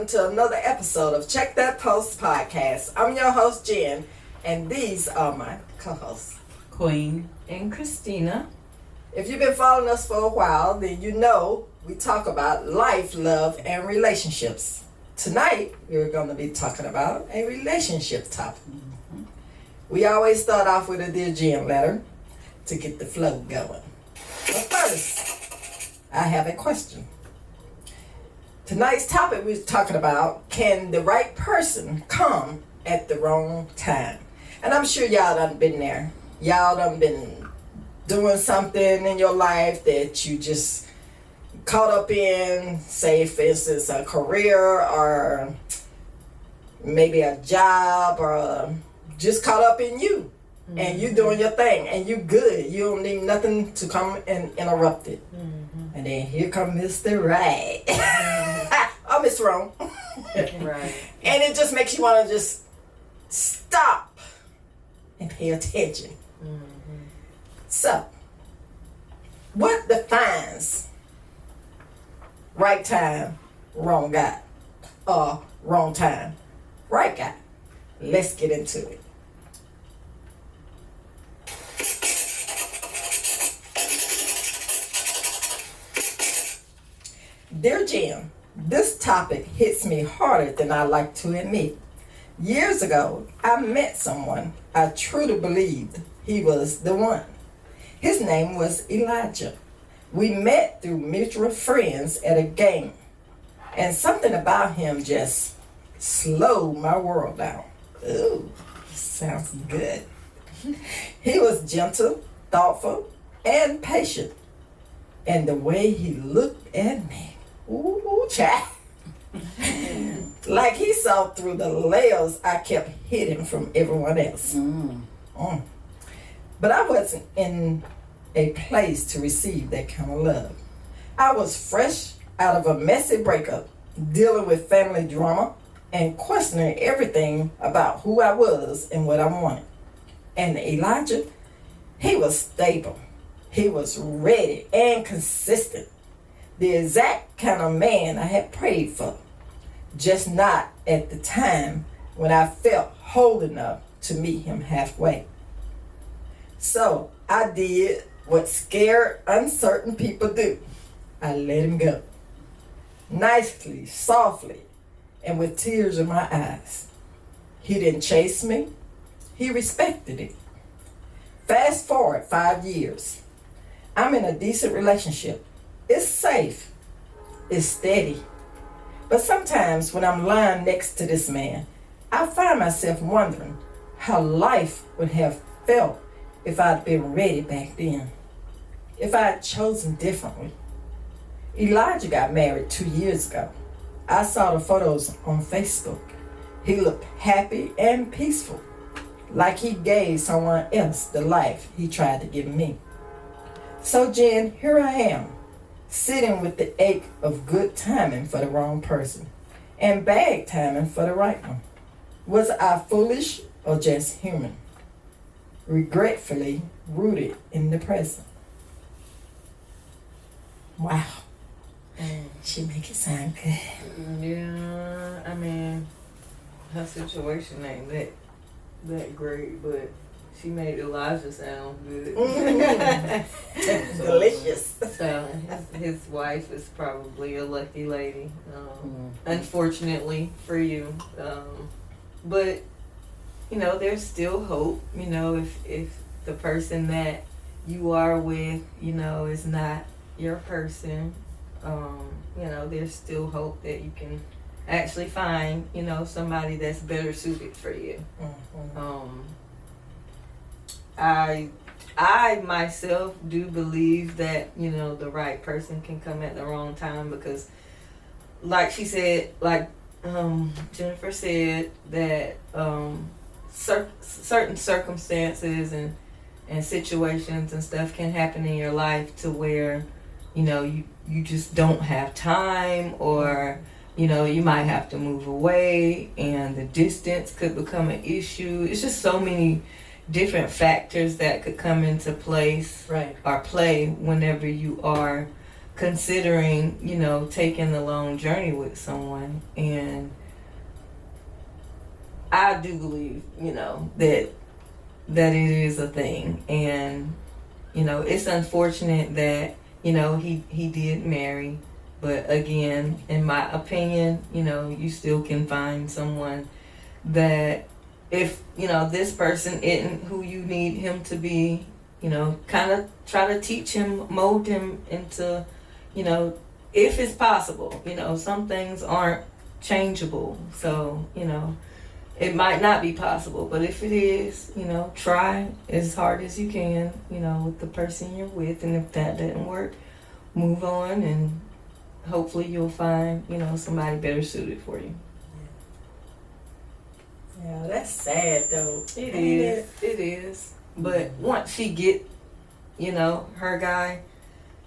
to another episode of Check That Post podcast. I'm your host, Jen, and these are my co-hosts, Queen and Christina. If you've been following us for a while, then you know we talk about life, love, and relationships. Tonight, we're going to be talking about a relationship topic. We always start off with a Dear Jen letter to get the flow going. But first, I have a question. Tonight's topic we're talking about, can the right person come at the wrong time? And I'm sure y'all done been there. Y'all done been doing something in your life that you just caught up in, say for instance a career or maybe a job or just caught up in you. Mm-hmm. And you doing your thing and you good. You don't need nothing to come and interrupt it. Mm-hmm. And then here come Mr. Right. Oh, Mr. Wrong. Right. And it just makes you want to just stop and pay attention. Mm-hmm. So, what defines right time, wrong guy? Or wrong time, right guy? Let's get into it. Dear Jim, this topic hits me harder than I like to admit. Years ago, I met someone I truly believed he was the one. His name was Elijah. We met through mutual friends at a game, and something about him just slowed my world down. Ooh, sounds good. He was gentle, thoughtful, and patient. And the way he looked at me, ooh, child. Like he saw through the layers I kept hiding from everyone else. But I wasn't in a place to receive that kind of love. I was fresh out of a messy breakup, dealing with family drama, and questioning everything about who I was and what I wanted. And Elijah, he was stable. He was ready and consistent. The exact kind of man I had prayed for. Just not at the time when I felt whole enough to meet him halfway. So I did what scared, uncertain people do. I let him go. Nicely, softly, and with tears in my eyes. He didn't chase me. He respected it. Fast forward 5 years. I'm in a decent relationship. It's safe. It's steady. But sometimes when I'm lying next to this man, I find myself wondering how life would have felt if I'd been ready back then. If I had chosen differently. Elijah got married 2 years ago. I saw the photos on Facebook. He looked happy and peaceful, like he gave someone else the life he tried to give me. So Jen, here I am, sitting with the ache of good timing for the wrong person and bad timing for the right one. Was I foolish or just human? Regretfully rooted in the present. Wow. She make it sound good. Yeah, I mean, her situation ain't that great, but she made Elijah sound good. Delicious. So his wife is probably a lucky lady, unfortunately for you. But, you know, there's still hope, you know, if the person that you are with, you know, is not your person, you know, there's still hope that you can actually find, you know, somebody that's better suited for you. I myself do believe that, you know, the right person can come at the wrong time because, like she said, like Jennifer said, that certain circumstances and situations and stuff can happen in your life to where, you know, you just don't have time, or, you know, you might have to move away and the distance could become an issue. It's just so many different factors that could come into place, right, or play whenever you are considering, taking the long journey with someone. And I do believe, that it is a thing. And, it's unfortunate that, he did marry. But again, in my opinion, you still can find someone that, if, this person isn't who you need him to be, kind of try to teach him, mold him into, if it's possible. Some things aren't changeable. So, it might not be possible, but if it is, try as hard as you can, with the person you're with. And if that doesn't work, move on, and hopefully you'll find, somebody better suited for you. Yeah, that's sad though. It is. But once she get, her guy,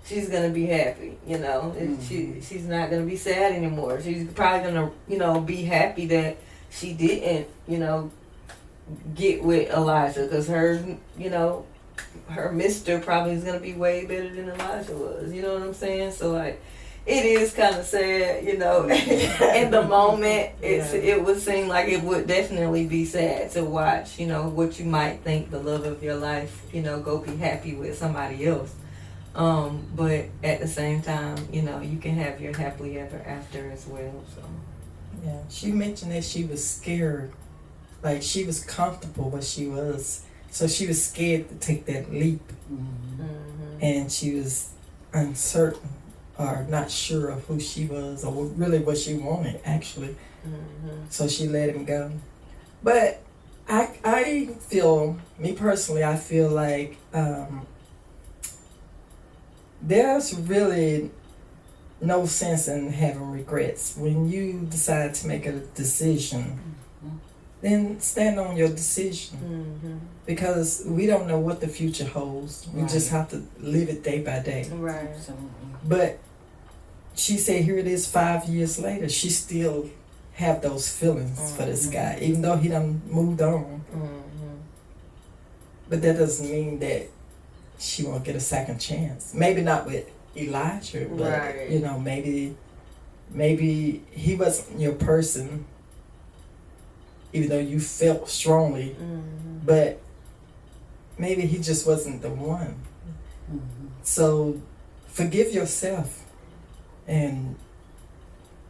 she's gonna be happy. She's not gonna be sad anymore. She's probably gonna, be happy that she didn't, get with Elijah, because her, her mister probably is gonna be way better than Elijah was. You know what I'm saying? So like, it is kind of sad, in the moment. It would seem like it would definitely be sad to watch, what you might think the love of your life, go be happy with somebody else. But at the same time, you can have your happily ever after as well. So yeah, she mentioned that she was scared, like she was comfortable where she was, so she was scared to take that leap, and she was uncertain, or not sure of who she was, or really what she wanted, actually. So she let him go. But I feel, me personally, I feel like there's really no sense in having regrets. When you decide to make a decision, then stand on your decision. Because we don't know what the future holds. We just have to live it day by day. right. But she said, here it is 5 years later, she still have those feelings for this guy, even though he done moved on. But that doesn't mean that she won't get a second chance. Maybe not with Elijah, but maybe he wasn't your person, even though you felt strongly, but maybe he just wasn't the one. So forgive yourself and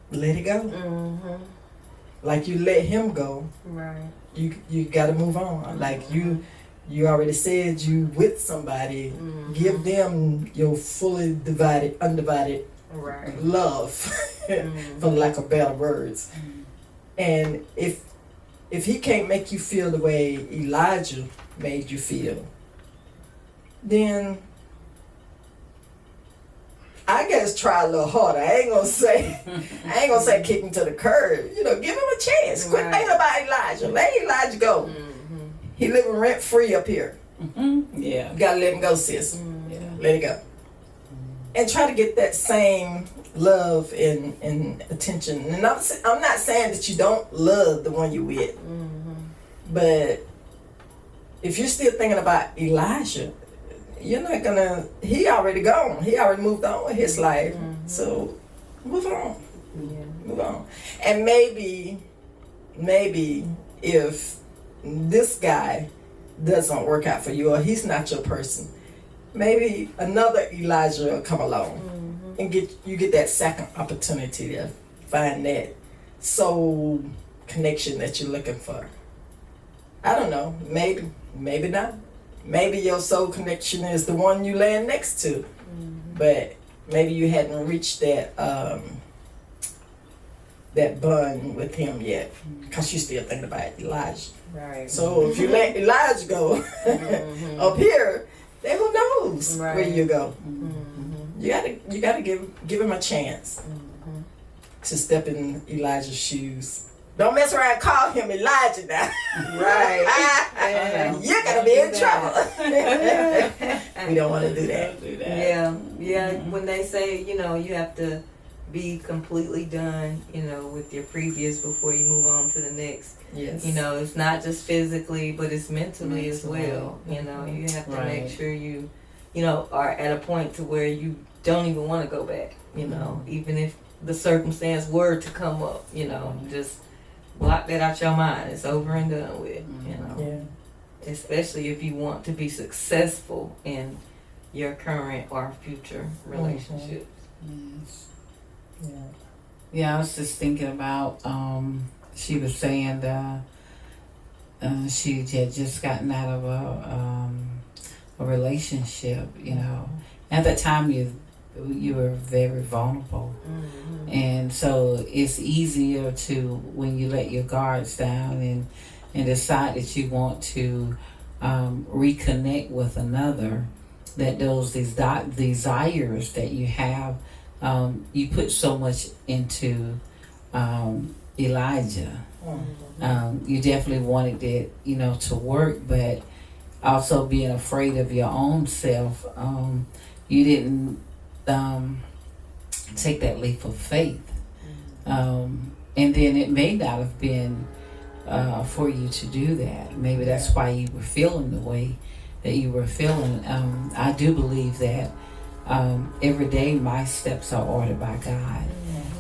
let it go. Like you let him go. Right. You got to move on. Like you already said, you with somebody, give them your fully undivided love, for lack of better words. And if he can't make you feel the way Elijah made you feel, then I guess try a little harder. I ain't gonna say kick him to the curb. Give him a chance. Quit thinking about Elijah. Let Elijah go. He living rent free up here. Yeah. You gotta let him go, sis. Let it go. And try to get that same love and attention. And I'm not saying that you don't love the one you with, but if you're still thinking about Elijah, you're not gonna. He already gone. He already moved on with his life. So move on. Move on. And maybe if this guy doesn't work out for you, or he's not your person, maybe another Elijah will come along and get that second opportunity to find that soul connection that you're looking for. I don't know. Maybe not. Maybe your soul connection is the one you land next to, but maybe you hadn't reached that bond with him yet, because you're still thinking about Elijah. Right. So if you let Elijah go up here, then who knows where you go? You gotta give him a chance to step in Elijah's shoes. Don't mess around and call him Elijah now. Right. You're gonna be in trouble. We don't want to do that. Yeah. When they say, you have to be completely done, with your previous before you move on to the next. Yes. It's not just physically, but it's mentally as well. You have to make sure you, are at a point to where you don't even want to go back, you know, even if the circumstance were to come up, you know, just block that out your mind. It's over and done with, you know. Yeah. Especially if you want to be successful in your current or future relationships. Yes. Yeah. Yeah, I was just thinking about, she was saying she had just gotten out of a relationship, you know. At that time, you were very vulnerable. And so it's easier to, when you let your guards down and decide that you want to reconnect with another, that those desires that you have, you put so much into Elijah. You definitely wanted it, you know, to work, but also being afraid of your own self, you didn't take that leap of faith. And then it may not have been for you to do that. Maybe that's why you were feeling the way that you were feeling. I do believe that every day my steps are ordered by God.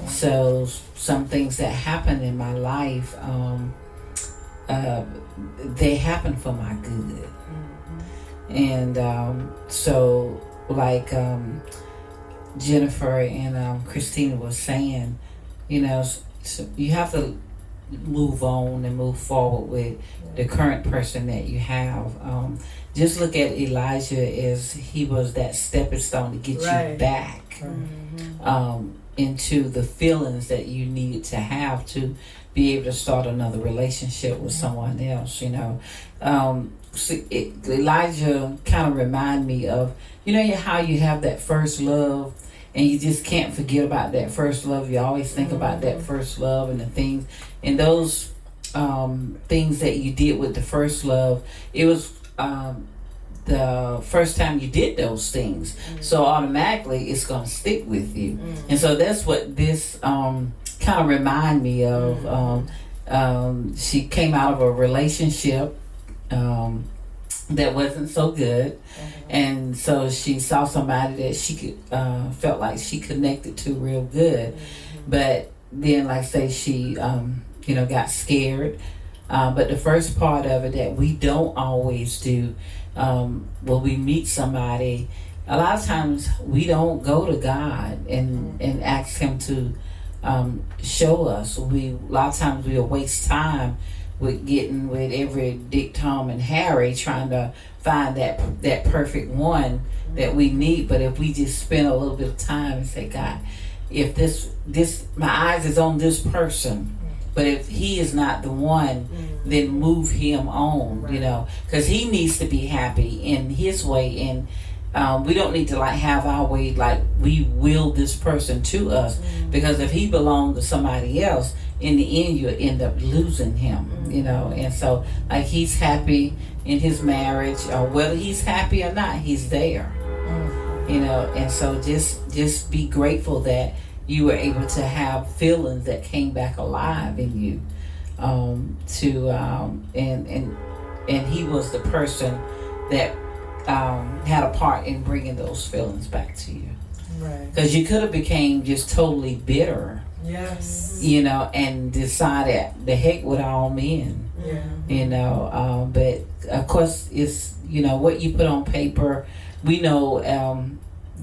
So some things that happen in my life, they happen for my good. And so like Jennifer and Christina was saying, you know, so you have to move on and move forward with the current person that you have. Just look at Elijah as he was that stepping stone to get you back into the feelings that you needed to have to be able to start another relationship with someone else, you know. Elijah kind of remind me of, you know, how you have that first love and you just can't forget about that first love. You always think about that first love and the things, and those things that you did with the first love, it was the first time you did those things, so automatically it's going to stick with you. And so that's what this kind of remind me of. She came out of a relationship that wasn't so good, and so she saw somebody that she could felt like she connected to real good, but then, like say, she you know, got scared. But the first part of it that we don't always do, when we meet somebody, a lot of times we don't go to God and ask Him to show us. A lot of times we'll waste time with getting with every Dick, Tom, and Harry trying to find that perfect one that we need. But if we just spend a little bit of time and say, God, if this my eyes is on this person, but if he is not the one, then move him on, you know, because he needs to be happy in his way, and we don't need to like have our way, like we will this person to us, because if he belonged to somebody else, in the end you'll end up losing him, you know. And so like he's happy in his marriage, or whether he's happy or not, he's there, you know. And so just be grateful that you were able to have feelings that came back alive in you, and he was the person that had a part in bringing those feelings back to you. Right. Because you could have became just totally bitter. Yes. You know, and decided the heck with all men. Yeah. You know, but of course it's, you know, what you put on paper. We know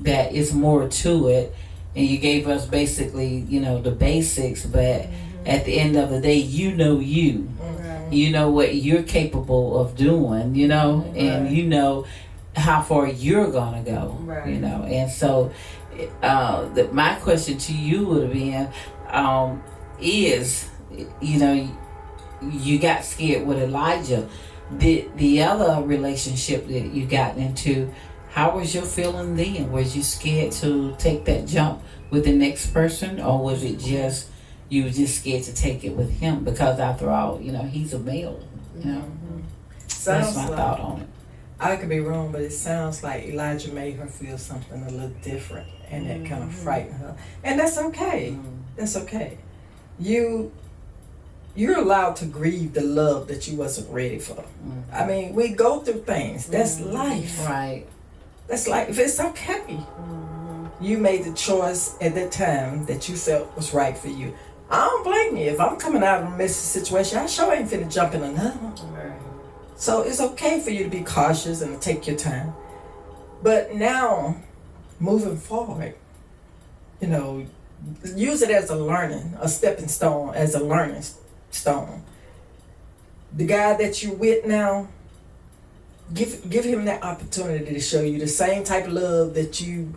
that it's more to it. And you gave us basically, you know, the basics, but at the end of the day, you know you. You know what you're capable of doing, you know, and you know how far you're going to go, you know. And so my question to you would have been, is, you know, you got scared with Elijah. The other relationship that you got into, how was your feeling then? Was you scared to take that jump with the next person, or was it just you were just scared to take it with him? Because after all, you know, he's a male. You know, Sounds that's my thought on it. I could be wrong, but it sounds like Elijah made her feel something a little different, and that kind of frightened her. And that's okay. That's okay. You're allowed to grieve the love that you wasn't ready for. I mean, we go through things. That's life. Right. That's life. It's okay. You made the choice at that time that you felt was right for you. I don't blame you. If I'm coming out of a messy situation, I sure ain't finna jump in another one. Right. So it's okay for you to be cautious and to take your time. But now, moving forward, use it as a stepping stone, as a learning stone. The guy that you're with now, give him that opportunity to show you the same type of love that you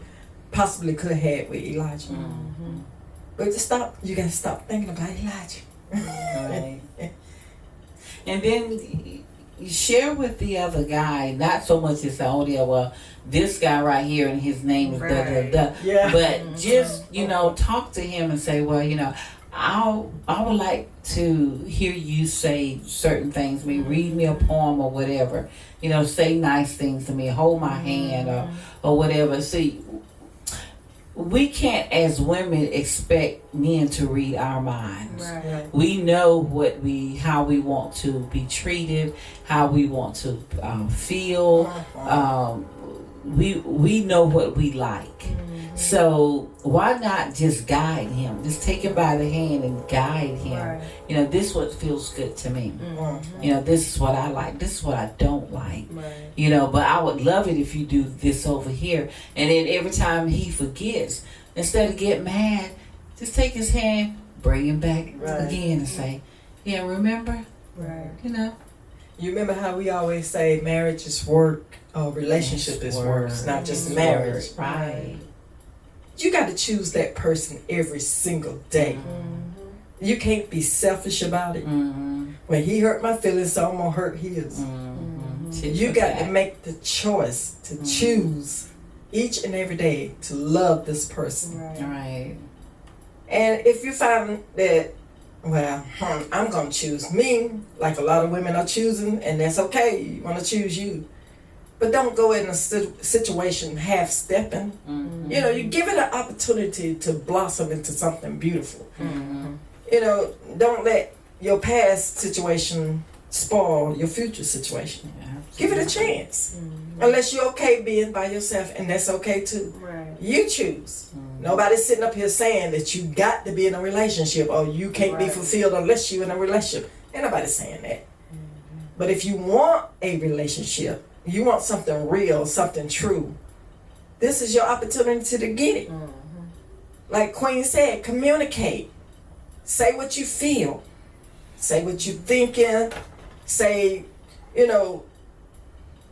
possibly could have had with Elijah. Mm-hmm. But you gotta stop thinking about Elijah. Right. And then you share with the other guy, not so much as this guy right here and his name is da da da. Yeah. But just, talk to him and say, well, I would like to hear you say certain things to me, read me a poem or whatever. Say nice things to me, hold my hand or whatever. See, we can't as women expect men to read our minds. Right. We know how we want to be treated, how we want to feel. We know what we like. So why not just guide him? Just take him by the hand and guide him. Right. This is what feels good to me. Mm-hmm. This is what I like. This is what I don't like. Right. But I would love it if you do this over here. And then every time he forgets, instead of getting mad, just take his hand, bring him back again and say, yeah, remember? Right. You remember how we always say marriage is work, relationship is work. It's not just marriage. Right. You got to choose that person every single day. Mm-hmm. You can't be selfish about it. Mm-hmm. When he hurt my feelings, so I'm going to hurt his. Mm-hmm. You got to make the choice to choose each and every day to love this person. Right. And if you find that, I'm going to choose me, like a lot of women are choosing, and that's okay. You want to choose you. But don't go in a situation half-stepping. Mm-hmm. You give it an opportunity to blossom into something beautiful. Mm-hmm. Don't let your past situation spoil your future situation. Yeah, give it a chance. Unless you're okay being by yourself, and that's okay too. Right. You choose. Nobody's sitting up here saying that you got to be in a relationship or you can't be fulfilled unless you're in a relationship. Ain't nobody saying that. But if you want a relationship, you want something real, something true, this is your opportunity to get it. Like Queen said, communicate. Say what you feel. Say what you're thinking. Say,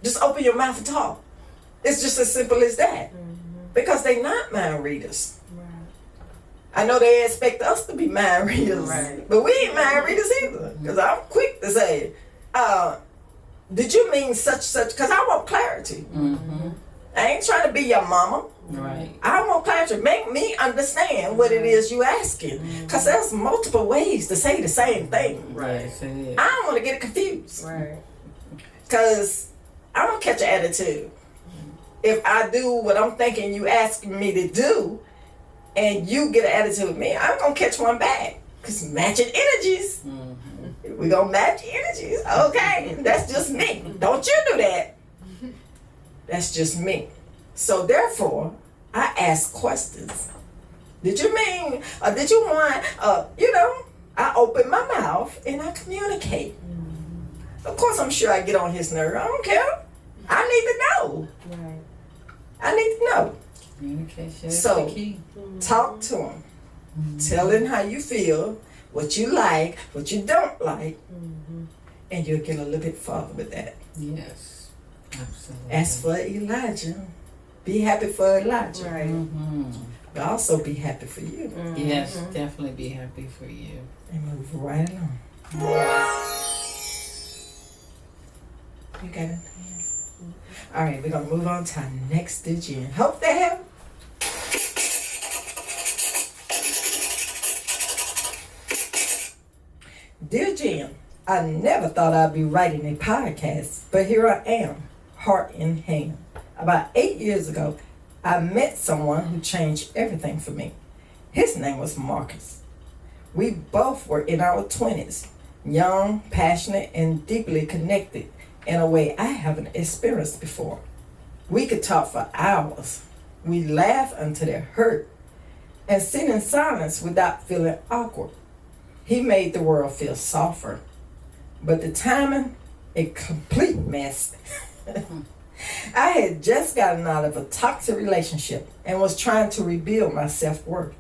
just open your mouth and talk. It's just as simple as that. Because they not mind readers. I know they expect us to be mind readers. But we ain't mind readers either. Because I'm quick to say, did you mean such? Because I want clarity. I ain't trying to be your mama. Right. I want clarity. Make me understand what it is you asking. Because there's multiple ways to say the same thing. Yes, it is. I don't want to get confused. Right. Because I'm going to catch an attitude. If I do what I'm thinking you asking me to do, and you get an attitude with me, I'm going to catch one back. Because matching energies. We're going to match energies. Okay, that's just me. Don't you do that. That's just me. So therefore, I ask questions. Did you mean, or did you want, I open my mouth and I communicate. Of course, I'm sure I get on his nerve. I don't care. I need to know. Right. I need to know. Communication is So, the key. talk to him. Tell him how you feel, what you like, what you don't like, and you'll get a little bit farther with that. Yes, absolutely. As for Elijah, be happy for Elijah. Right. But also be happy for you. Yes, definitely be happy for you. And move right along. You got it? All right, we're going to move on to our next Jen. Hope they have. Dear Jen, I never thought I'd be writing a podcast, but here I am, heart in hand. About 8 years ago, I met someone who changed everything for me. His name was Marcus. We both were in our 20s, young, passionate, and deeply connected in a way I haven't experienced before. We could talk for hours, We laugh until they hurt and sit in silence without feeling awkward. He made the world feel softer, but the timing, a complete mess. I had just gotten out of a toxic relationship and was trying to rebuild my self-worth.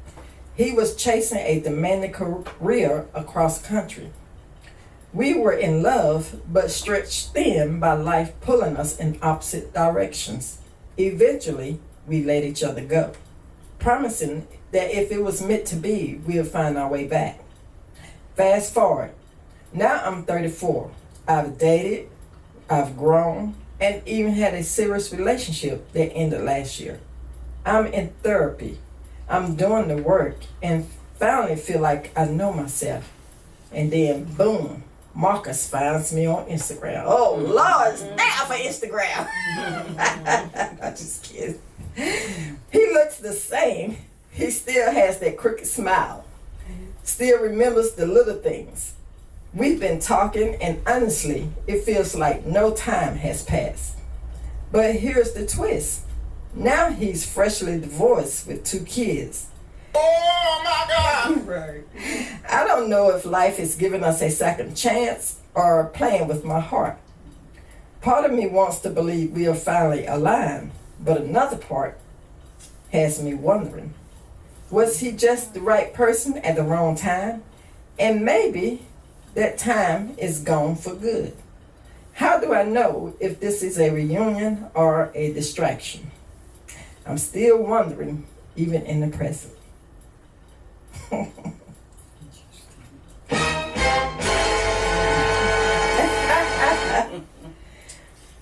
He was chasing a demanding career across country. We were in love, but stretched thin by life pulling us in opposite directions. Eventually, we let each other go, promising that if it was meant to be, we'll find our way back. Fast forward. Now I'm 34. I've dated, I've grown, and even had a serious relationship that ended last year. I'm in therapy. I'm doing the work and finally feel like I know myself. And then boom, Marcus finds me on Instagram. Oh Lord, it's now for Instagram. I'm just kidding. He looks the same. He still has that crooked smile. Still remembers the little things. We've been talking, and honestly, it feels like no time has passed. But here's the twist. Now he's freshly divorced with 2 kids. Oh my God! Right. I don't know if life is giving us a second chance or playing with my heart. Part of me wants to believe we are finally aligned, but another part has me wondering, was he just the right person at the wrong time? And maybe that time is gone for good. How do I know if this is a reunion or a distraction? I'm still wondering, even in the present.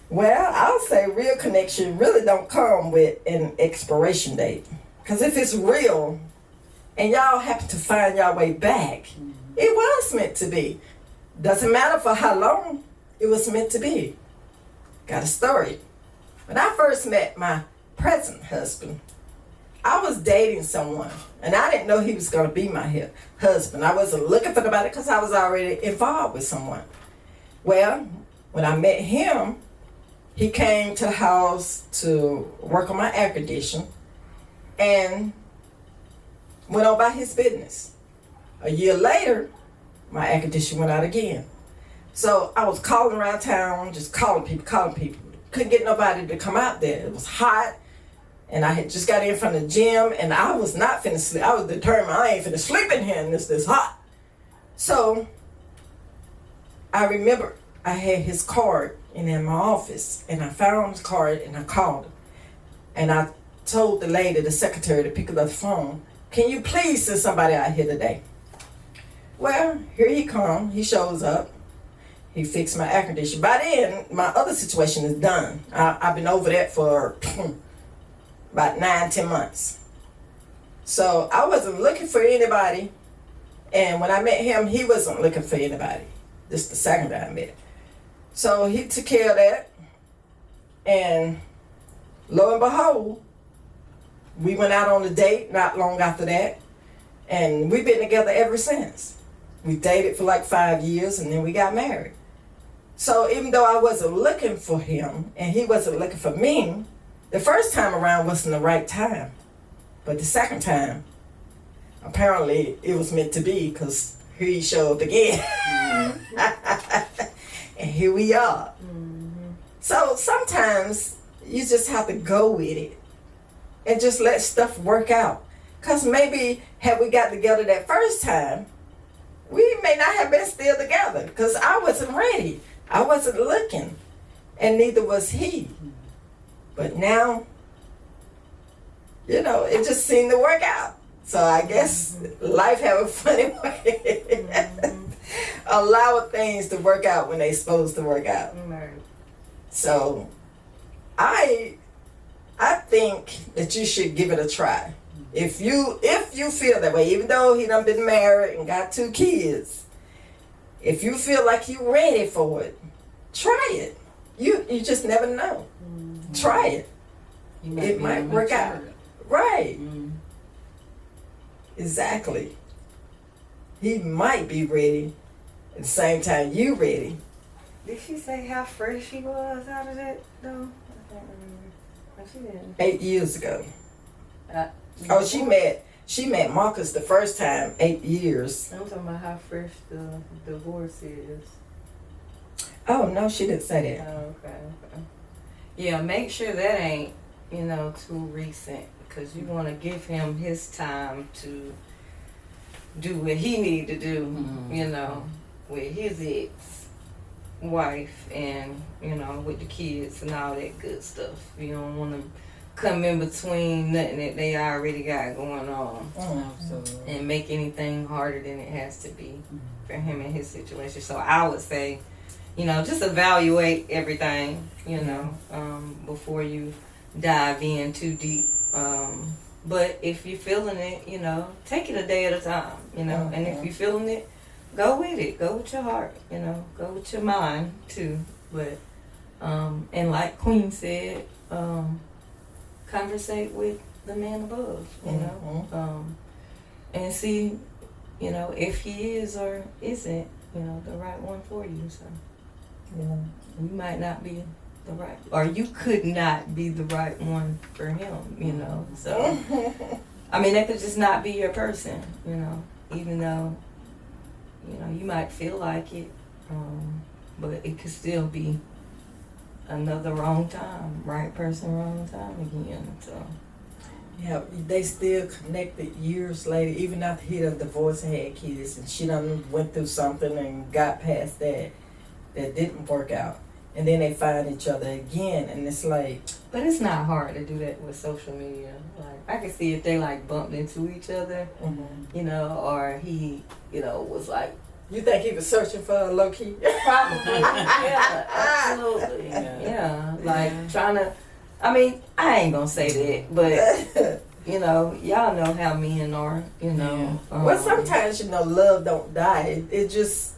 Well, I'll say real connection really don't come with an expiration date. Because if it's real and y'all happen to find your way back, it was meant to be. Doesn't matter for how long, it was meant to be. Got a story. When I first met my present husband, I was dating someone, and I didn't know he was going to be my husband. I wasn't looking for nobody because I was already involved with someone. Well, when I met him, he came to the house to work on my air conditioning and went on by his business. A year later, my air conditioning went out again. So I was calling around town, just calling people. Couldn't get nobody to come out there. It was hot, and I had just got in from the gym, and I was not finna sleep. I was determined I ain't finna sleep in here, and this hot. So I remember I had his card in my office, and I found his card, and I called him. And I told the lady, the secretary, to pick up the phone, can you please send somebody out here today? Well, here he comes. He shows up. He fixed my air conditioner. By then, my other situation is done. I've been over that for about 9-10 months. So I wasn't looking for anybody. And when I met him, he wasn't looking for anybody. This is the second time I met him. So he took care of that. And lo and behold, we went out on a date not long after that. And we've been together ever since. We dated for like 5 years, and then we got married. So even though I wasn't looking for him and he wasn't looking for me, the first time around wasn't the right time. But the second time, apparently it was meant to be, because here he showed up again. And here we are. Mm-hmm. So sometimes you just have to go with it and just let stuff work out. Because maybe had we got together that first time, we may not have been still together, because I wasn't ready. I wasn't looking, and neither was he. But now, it just seemed to work out. So I guess life have a funny way. Allow things to work out when they're supposed to work out. Right. So I think that you should give it a try. If you feel that way, even though he done been married and got 2 kids, if you feel like you're ready for it, try it. You just never know. Mm-hmm. Try it. It might work out. Right. Mm-hmm. Exactly. He might be ready at the same time you ready. Did she say how fresh she was out of that though? I can't remember. But she didn't. 8 years ago. Oh, she met Marcus the first time, 8 years. I'm talking about how fresh the divorce is. Oh no, she didn't say that. Okay. Yeah, make sure that ain't, too recent, because you want to give him his time to do what he need to do, with his ex-wife and, with the kids and all that good stuff. You don't want to come in between nothing that they already got going on and make anything harder than it has to be for him in his situation. So I would say, just evaluate everything, before you dive in too deep. But if you're feeling it, take it a day at a time, and if you're feeling it, go with it. Go with your heart, go with your mind too. But, and like Queen said, conversate with the man above, and see, if he is or isn't, the right one for you. So, you might not be the right, or you could not be the right one for him, So, I mean, that could just not be your person, even though, you might feel like it, but it could still be another wrong time, right person, wrong time again. So, yeah, they still connected years later, even after he done divorced and had kids, and she done went through something and got past that didn't work out. And then they find each other again, and it's like... But it's not hard to do that with social media. Like, I can see if they, bumped into each other, or he, was like... You think he was searching for a low-key? Probably. Yeah, absolutely. Yeah. Trying to... I mean, I ain't gonna say that, but, y'all know how men are, Well, sometimes, love don't die. It just...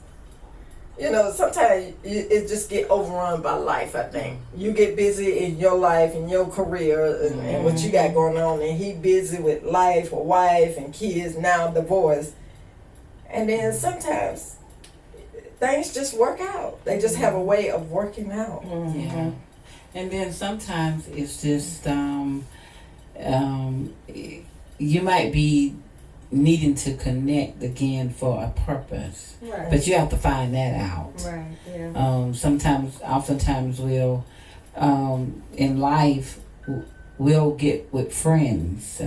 sometimes it just get overrun by life, I think. You get busy in your life, in your career, and what you got going on, and he busy with life, a wife, and kids, now divorce. And then sometimes things just work out. They just have a way of working out. Mm-hmm. Yeah. And then sometimes it's just, you might be needing to connect again for a purpose, right. But you have to find that out. Right. Yeah. Oftentimes we'll, in life, we'll get with friends,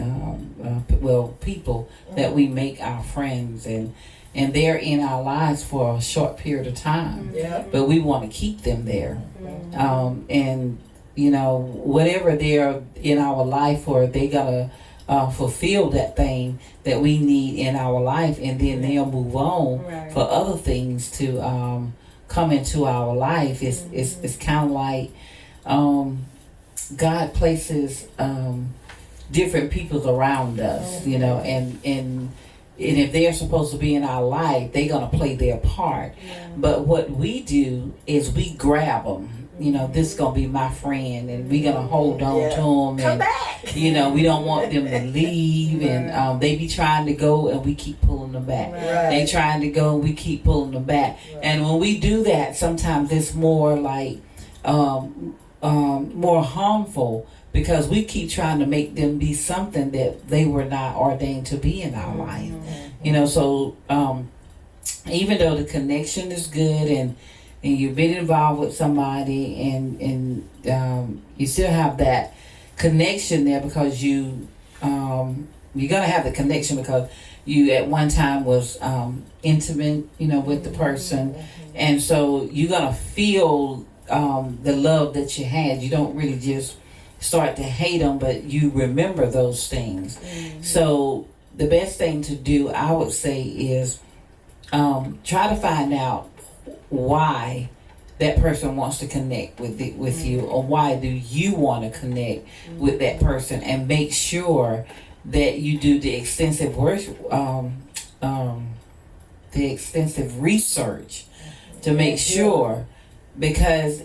people that we make our friends, and they're in our lives for a short period of time. Yeah. But we want to keep them there, and whatever they're in our life for, they gotta fulfill that thing that we need in our life, and then they'll move on for other things to come into our life. It's kind of like God places different people around us, and if they're supposed to be in our life, they're gonna play their part. But what we do is we grab them. This is gonna be my friend, and we're gonna hold on to them, Come back. we don't want them to leave, and they be trying to go, and we keep pulling them back. They trying to go, and we keep pulling them back. And when we do that, sometimes it's more like more harmful, because we keep trying to make them be something that they were not ordained to be in our life. So even though the connection is good, and you've been involved with somebody, and you still have that connection there, because you're gonna have the connection because you at one time was intimate, with the person, and so you're gonna feel the love that you had. You don't really just start to hate them, but you remember those things. So the best thing to do, I would say, is try to find out why that person wants to connect with you, or why do you want to connect with that person, and make sure that you do the extensive work, the extensive research to make sure, because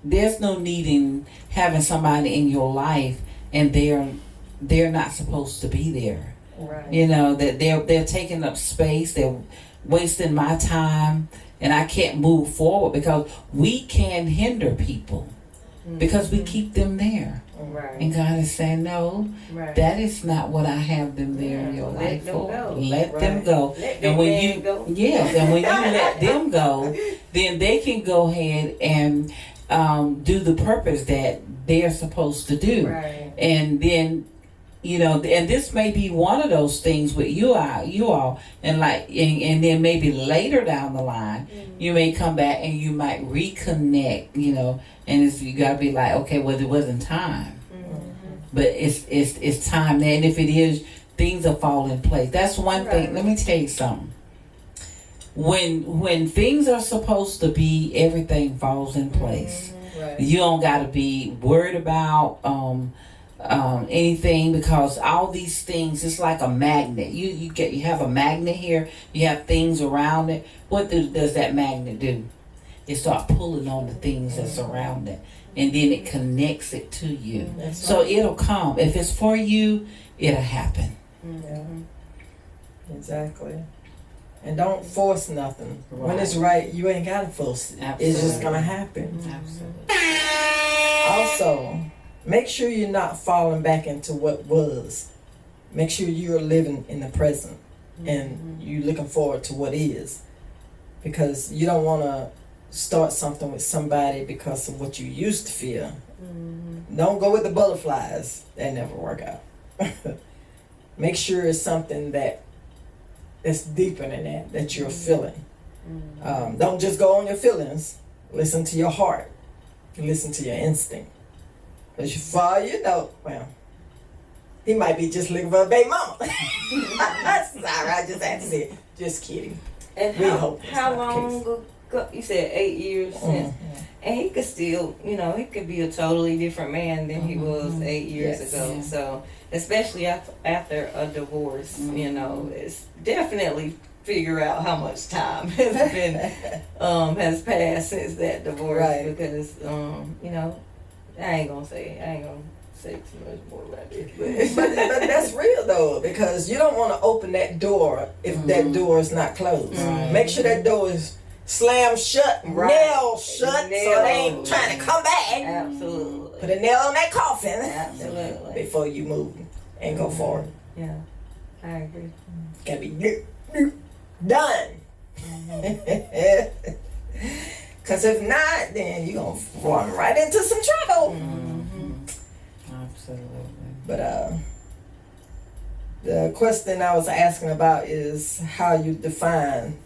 there's no need in having somebody in your life and they're not supposed to be there. That they're taking up space, they're wasting my time, and I can't move forward, because we can hinder people. because we keep them there. Right. And God is saying, no, Right. that is not what I have them there in your Let life them for. go. Let them Right. go. Let And when you go. yes, and when you let them go, then they can go ahead and do the purpose that they're supposed to do. Right. And then, and this may be one of those things with you all, and then maybe later down the line, you may come back and you might reconnect, and you gotta be like, okay, well, it wasn't time, but it's time now, and if it is, things will fall in place. That's one thing. Let me tell you something. When things are supposed to be, everything falls in place. Right. You don't gotta be worried about anything, because all these things, it's like a magnet. You have a magnet here, you have things around it. What does that magnet do? It start pulling on the things that's around it, and then it connects it to you. So it'll come. If it's for you, it'll happen. Yeah. Exactly. And don't force nothing. When Right. it's right, you ain't gotta force it. It's just gonna happen. Absolutely. Also, make sure you're not falling back into what was. Make sure you're living in the present and you looking forward to what is. Because you don't want to start something with somebody because of what you used to feel. Don't go with the butterflies. That never work out. Make sure it's something that's deeper than that you're feeling. Don't just go on your feelings. Listen to your heart. Listen to your instinct. Because well, he might be just looking for a baby mama. Sorry, I just had to say it. Just kidding. And We hope that's how not the long ago? You said 8 years since. And he could still, he could be a totally different man than he was 8 years Yes. ago. Yeah. So, especially after a divorce, it's definitely figure out how much time has been has passed since that divorce. Right. Because I ain't gonna say too much more about it. but that's real though, because you don't want to open that door if that door is not closed. Right. Make sure that door is slammed shut, Right. nailed shut, so Nailed. they ain't trying to come back. Absolutely. Put a nail on that coffin Absolutely. before you move and go forward. Yeah, I agree. Gotta be done. Because if not, then you're going to run right into some trouble. Absolutely. But the question I was asking about is how you define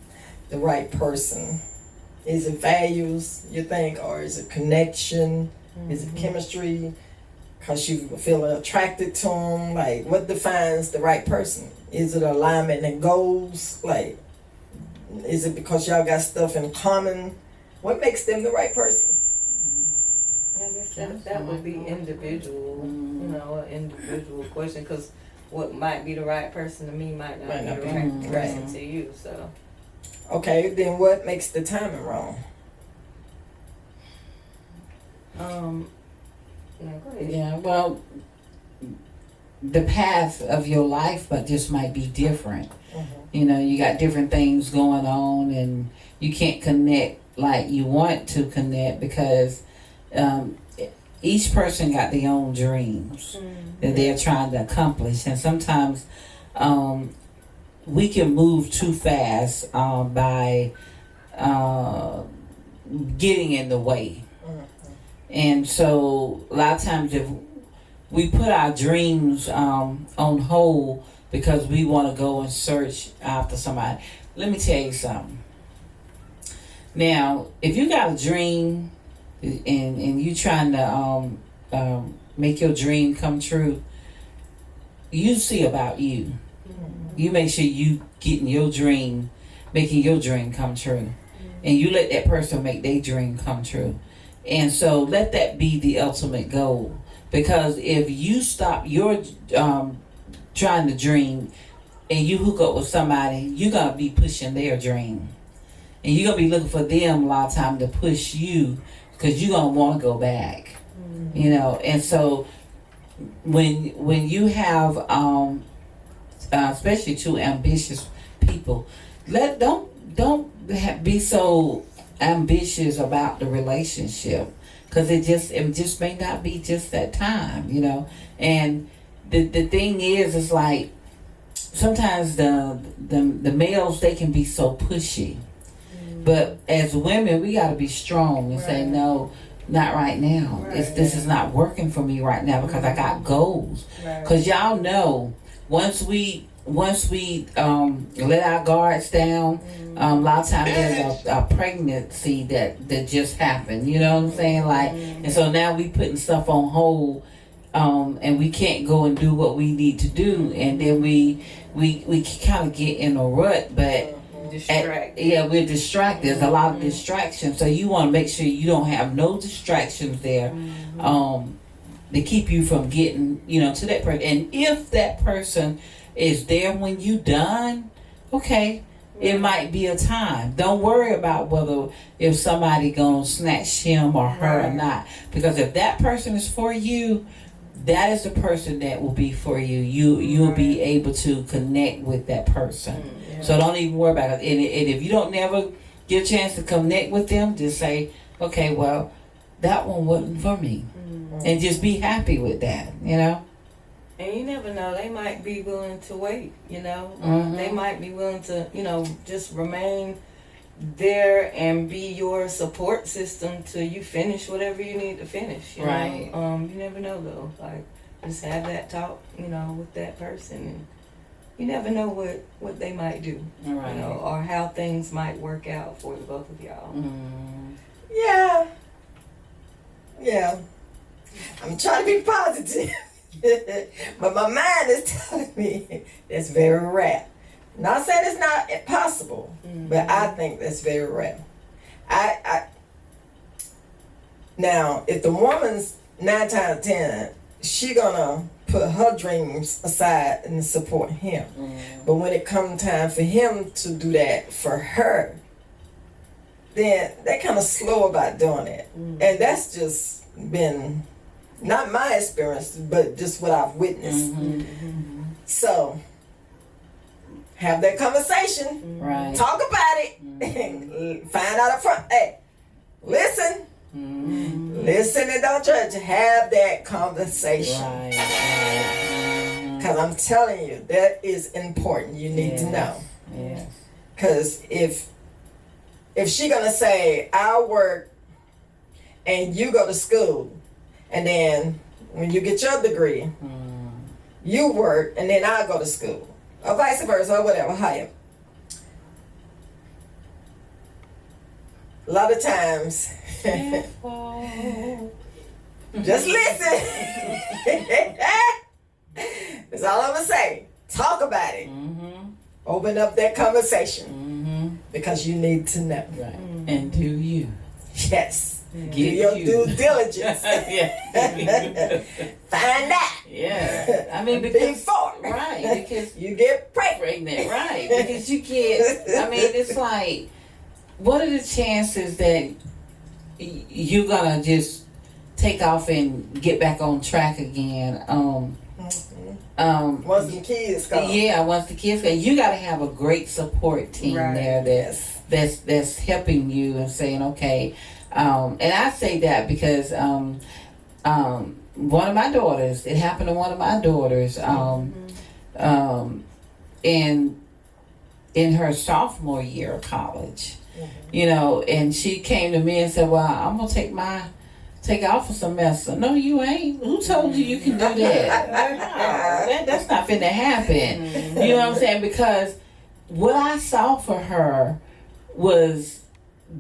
the right person. Is it values, you think, or is it connection? Is it chemistry? Because you feel attracted to them? Like, what defines the right person? Is it alignment and goals? Like, is it because y'all got stuff in common? What makes them the right person? I guess that would be individual, an individual question, because what might be the right person to me might not be the right person to you, so. Okay, then what makes the timing wrong? Go ahead. Yeah, well, the path of your life, but just might be different. You got different things going on, and you can't connect like you want to connect because each person got their own dreams that they're trying to accomplish, and sometimes we can move too fast by getting in the way. And so a lot of times if we put our dreams on hold because we want to go and search after somebody. Let me tell you something. Now, if you got a dream and you trying to make your dream come true, you see about you. You make sure you getting your dream, making your dream come true. And you let that person make their dream come true. And so let that be the ultimate goal. Because if you stop your trying to dream and you hook up with somebody, you're going to be pushing their dream. And you're going to be looking for them a lot of time to push you because you're going to want to go back. And so when you have, especially two ambitious people, don't be so ambitious about the relationship, because it just may not be just that time, you know. And the thing is like sometimes the males, they can be so pushy, but as women we got to be strong and say no, not right now. This is not working for me right now because I got goals. Because y'all know once we let our guards down, a lot of times there's a pregnancy that just happened. You know what I'm saying? Like, and so now we putting stuff on hold, and we can't go and do what we need to do, and then we kind of get in a rut, but. We're distracted. There's a lot of distractions, so you want to make sure you don't have no distractions there, to keep you from getting, to that person. And if that person is there when you done, okay, it might be a time. Don't worry about if somebody gonna snatch him or her or not, because if that person is for you, that is the person that will be for you. You'll be able to connect with that person. So don't even worry about it. And if you don't never get a chance to connect with them, just say, okay, well, that one wasn't for me. And just be happy with that, And you never know. They might be willing to wait, They might be willing to, just remain there and be your support system till you finish whatever you need to finish, you know? You never know, though. Like, just have that talk, with that person, and you never know what they might do, or how things might work out for the both of y'all. Yeah. I'm trying to be positive, but my mind is telling me it's very rare. Not saying it's not possible, but I think that's very rare. Now, if the woman's 9 times out of 10, she gonna put her dreams aside and support him. But when it comes time for him to do that for her, then they're kind of slow about doing it. And that's just been not my experience, but just what I've witnessed. So have that conversation, talk about it, find out up front. Hey, listen. Listen and don't judge. Have that conversation. Because I'm telling you, that is important. You need to know. Because if she gonna say, I'll work and you go to school, and then when you get your degree, you work and then I'll go to school, or vice versa, or whatever, however. A lot of times, just listen. That's all I'm gonna say. Talk about it. Open up that conversation, because you need to know. And do you? Yes. Do your due diligence. Find out. I mean, because before because you get pregnant, because you get. I mean, it's like, what are the chances that you're gonna just take off and get back on track again? Once the kids come. Once the kids come, you got to have a great support team there that's helping you and saying, okay. And I say that because one of my daughters, it happened to one of my daughters, in her sophomore year of college, and she came to me and said, well, I'm gonna take off a semester. No, you ain't. Who told you can do that? That's not finna happen. You know what I'm saying? Because what I saw for her was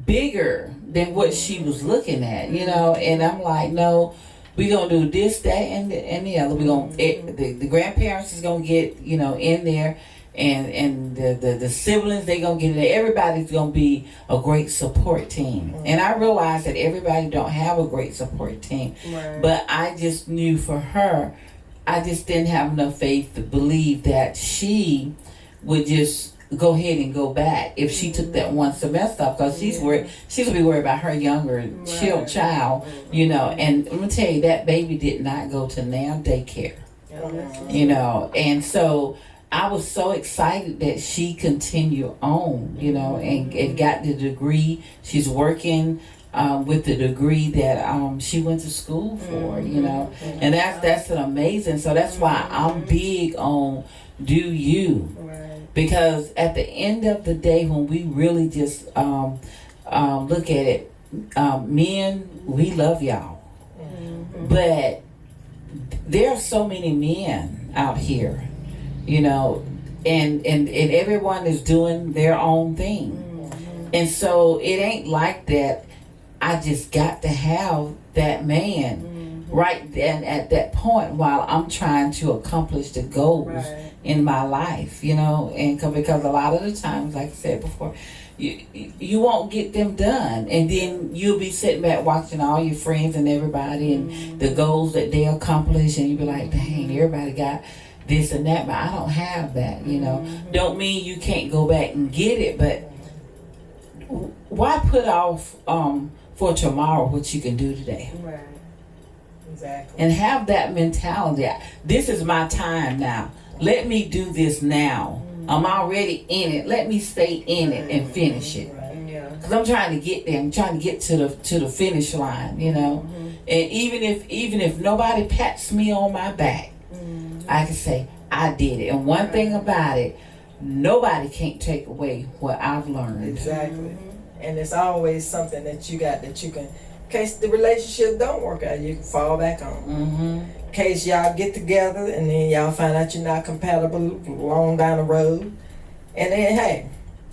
bigger than what she was looking at, and I'm like, no, we gonna do this, that, and the other. We gonna the grandparents is gonna get in there, and the siblings, they gonna get in there. Everybody's gonna be a great support team. And I realized that everybody don't have a great support team, but I just knew for her, I just didn't have enough faith to believe that she would just go ahead and go back if she took that one semester off, because she's gonna be worried about her younger child, and I'm gonna tell you, that baby did not go to now daycare, and so I was so excited that she continued on, and got the degree. She's working with the degree that she went to school for, you know, and that's an amazing. So that's why I'm big on do you, because at the end of the day, when we really just look at it, men, we love y'all, but there are so many men out here, you know, and everyone is doing their own thing, and so it ain't like that. I just got to have that man right then at that point while I'm trying to accomplish the goals in my life, you know, and because a lot of the times, like I said before, you won't get them done, and then you'll be sitting back watching all your friends and everybody and the goals that they accomplish, and you'll be like, dang, everybody got this and that, but I don't have that, you know. Don't mean you can't go back and get it, but why put off for tomorrow what you can do today? Right. Exactly. And have that mentality. This is my time now. Let me do this now. I'm already in it. Let me stay in it and finish it. Yeah. Cause I'm trying to get there. I'm trying to get to the finish line. You know. And even if nobody pats me on my back, I can say I did it. And one thing about it, nobody can't take away what I've learned. Exactly. And it's always something that you got that you can, in case the relationship don't work out, you can fall back on. In case y'all get together and then y'all find out you're not compatible long down the road. And then, hey,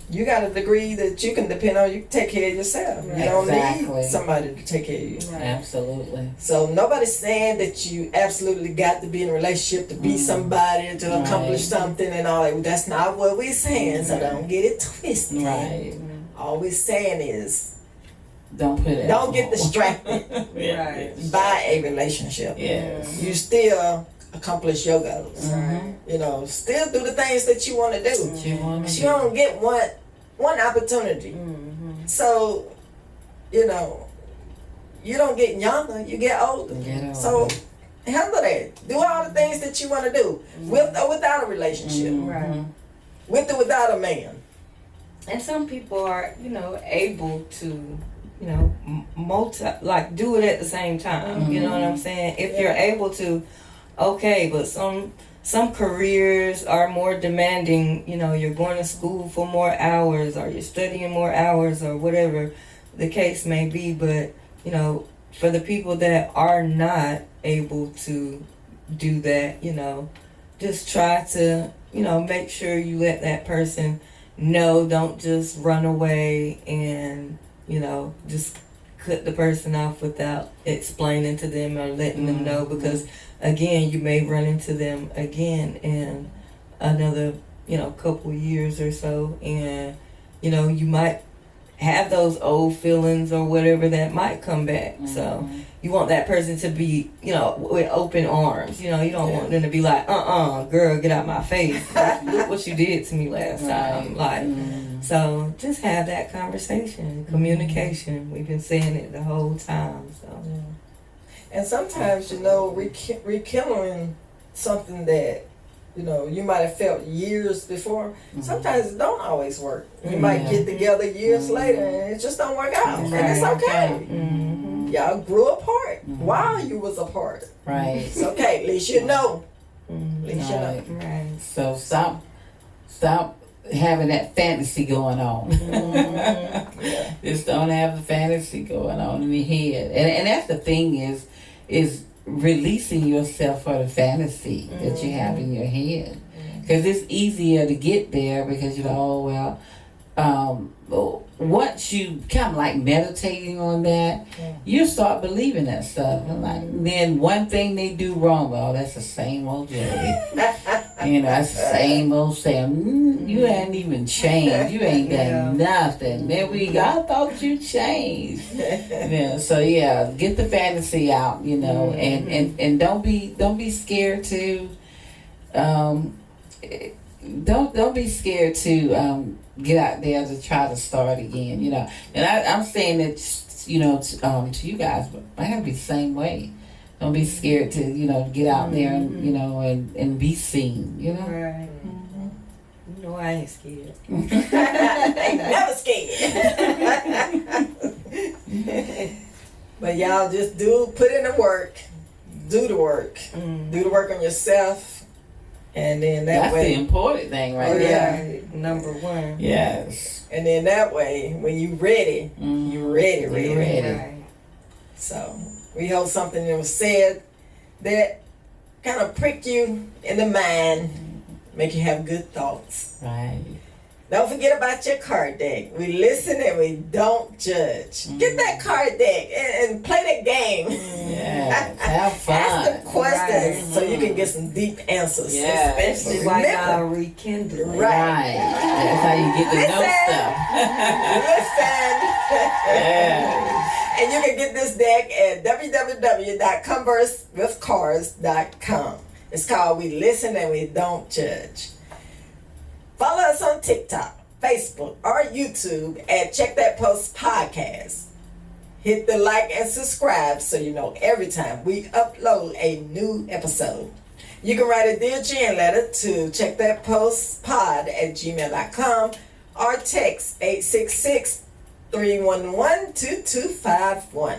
you got a degree that you can depend on. You can take care of yourself. You don't need somebody to take care of you. Absolutely. So nobody's saying that you absolutely got to be in a relationship to be somebody, to accomplish something and all that. That's not what we're saying, so don't get it twisted. Right. All we're saying is don't get distracted by a relationship. Yes. You still accomplish your goals. You know, still do the things that you want to do. You don't get one opportunity. So, you know, you don't get younger, you get older. So handle that. Do all the things that you want to do with or without a relationship. With or without a man. And some people are, you know, able to, you know, do it at the same time. You know what I'm saying? If you're able to, okay, but some careers are more demanding. You know, you're going to school for more hours, or you're studying more hours, or whatever the case may be. But, you know, for the people that are not able to do that, you know, just try to, you know, make sure you let that person know. Don't just run away and, you know, just cut the person off without explaining to them or letting them know, because again, you may run into them again in another, you know, couple years or so, and, you know, you might have those old feelings or whatever that might come back. So you want that person to be, you know, with open arms. You know, you don't want them to be like, girl, get out my face. Look what you did to me last time. Like, so just have that conversation, communication. We've been saying it the whole time. So, and sometimes, you know, rekindling something that, you know, you might have felt years before. Sometimes it don't always work. You might get together years later and it just don't work out. And it's okay. Y'all grew apart while you was apart. Right. It's okay. At least you know. At least you know. right. So stop having that fantasy going on. Just don't have the fantasy going on in your head. And that's the thing is releasing yourself for the fantasy that you have in your head, because it's easier to get there, because you know, once you kind of like meditating on that, you start believing that stuff. And like, then one thing they do wrong, that's the same old Jerry. You know, that's the same old saying. You ain't even changed. You ain't done nothing. There we go. I thought you changed. So get the fantasy out. You know, and don't be scared to. Don't be scared to get out there to try to start again. You know, and I'm saying that, you know, to you guys, but I gotta be the same way. Don't be scared to, you know, get out there and, you know, and be seen, you know? Right. You know, I ain't scared. Ain't never scared. But y'all just put in the work, do the work on yourself, and then That's way. the important thing right Oh, there. yeah. Right, number one. Yes. And then that way, when you ready, you ready. Right. So we hope something that was said that kind of prick you in the mind, make you have good thoughts. Right. Don't forget about your card deck. We listen and we don't judge. Get that card deck and play that game. Yes. Have fun. Ask the questions Right. so you can get some deep answers. Yes. Especially while y'all rekindling. Right. That's how you get to know stuff. Listen. Yes. And you can get this deck at www.conversewithcards.com. It's called We Listen and We Don't Judge. Follow us on TikTok, Facebook, or YouTube at Check That Post Podcast. Hit the like and subscribe so you know every time we upload a new episode. You can write a Dear Jen letter to checkthatpostpod@gmail.com or text 866-311-2251.